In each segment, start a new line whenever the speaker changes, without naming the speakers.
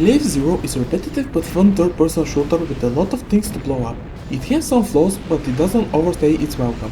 Slave Zero is a repetitive but fun third-person shooter with a lot of things to blow up. It has some flaws, but it doesn't overstay its welcome.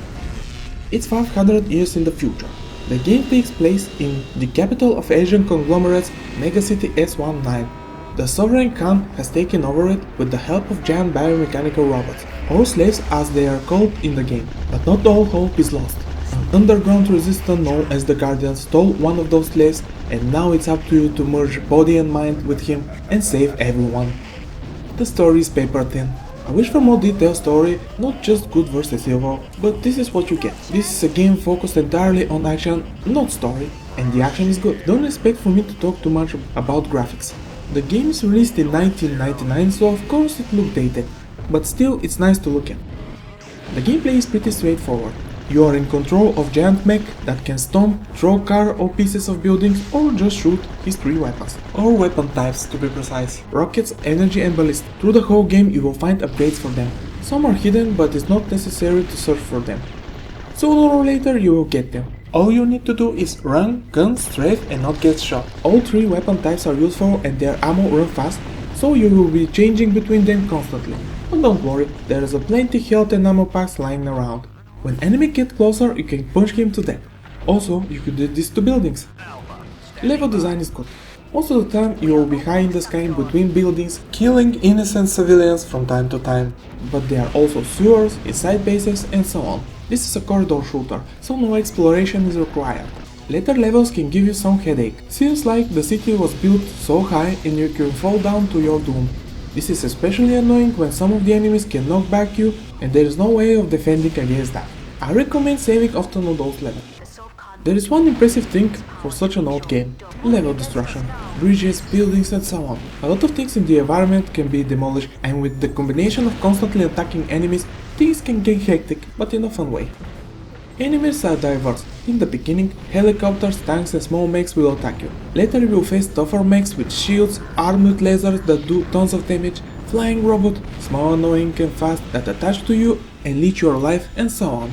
It's 500 years in the future. The game takes place in the capital of Asian conglomerate's megacity S19. The Sovereign Khan has taken over it with the help of giant biomechanical robots, or slaves as they are called in the game. But not all hope is lost. An underground resistance known as the Guardians stole one of those slaves, and now it's up to you to merge body and mind with him and save everyone. The story is paper thin. I wish for more detailed story, not just good versus evil, but this is what you get. This is a game focused entirely on action, not story, and the action is good. Don't expect for me to talk too much about graphics. The game is released in 1999, so of course it looked dated, but still it's nice to look at. The gameplay is pretty straightforward. You are in control of giant mech that can stomp, throw car or pieces of buildings, or just shoot his 3 weapons. Or weapon types to be precise: rockets, energy and ballistic. Through the whole game you will find upgrades for them. Some are hidden, but it's not necessary to search for them. Sooner or later you will get them. All you need to do is run, gun, strafe and not get shot. All 3 weapon types are useful and their ammo run fast, so you will be changing between them constantly. But don't worry, there is a plenty health and ammo packs lying around. When enemy get closer, you can punch him to death. Also, you could do this to buildings. Level design is good. Most of the time you will be high in the sky between buildings, killing innocent civilians from time to time. But there are also sewers, inside bases and so on. This is a corridor shooter, so no exploration is required. Later levels can give you some headache. Seems like the city was built so high and you can fall down to your doom. This is especially annoying when some of the enemies can knock back you and there is no way of defending against that. I recommend saving often on those levels. There is one impressive thing for such an old game: level destruction, bridges, buildings and so on. A lot of things in the environment can be demolished, and with the combination of constantly attacking enemies, things can get hectic, but in a fun way. Enemies are diverse. In the beginning, helicopters, tanks and small mechs will attack you. Later you will face tougher mechs with shields, armed with lasers that do tons of damage, flying robot, small, annoying and fast that attach to you and leech your life and so on.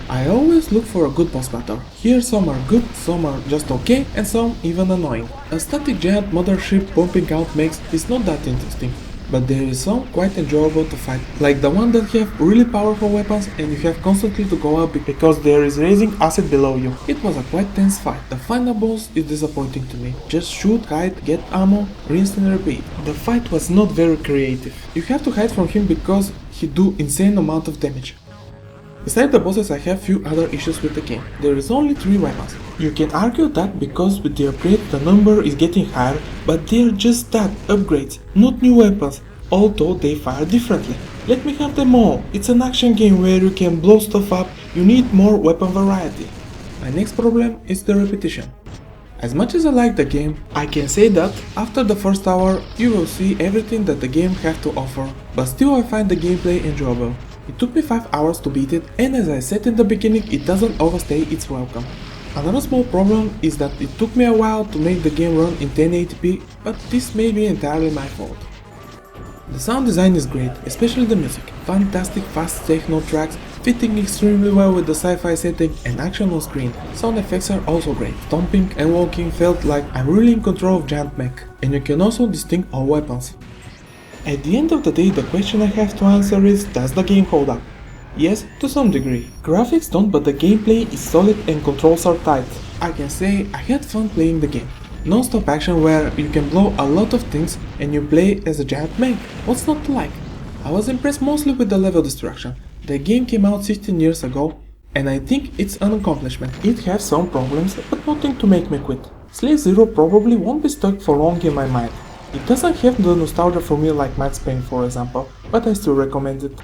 I always look for a good boss battle. Here some are good, some are just okay, and some even annoying. A static giant mothership pumping out mechs is not that interesting, but there is some quite enjoyable to fight, like the one that have really powerful weapons and you have constantly to go up because there is raising acid below you. It was a quite tense fight. The final boss is disappointing to me. Just shoot, hide, get ammo, rinse and repeat. The fight was not very creative. You have to hide from him because he do insane amount of damage. Besides the bosses, I have few other issues with the game. There is only 3 weapons. You can argue that because with the upgrade the number is getting higher, but they are just that, upgrades, not new weapons, although they fire differently. Let me have them all. It's an action game where you can blow stuff up, you need more weapon variety. My next problem is the repetition. As much as I like the game, I can say that after the first hour you will see everything that the game has to offer, but still I find the gameplay enjoyable. It took me 5 hours to beat it, and as I said in the beginning, it doesn't overstay its welcome. Another small problem is that it took me a while to make the game run in 1080p, but this may be entirely my fault. The sound design is great, especially the music. Fantastic fast techno tracks, fitting extremely well with the sci-fi setting and action on screen. Sound effects are also great. Stomping and walking felt like I'm really in control of giant mech, and you can also distinguish all weapons. At the end of the day, the question I have to answer is, does the game hold up? Yes, to some degree. Graphics don't, but the gameplay is solid and controls are tight. I can say I had fun playing the game. Non-stop action where you can blow a lot of things and you play as a giant mech. What's not to like? I was impressed mostly with the level destruction. The game came out 16 years ago and I think it's an accomplishment. It has some problems, but nothing to make me quit. Slave Zero probably won't be stuck for long in my mind. It doesn't have the nostalgia for me like Max Payne for example, but I still recommend it.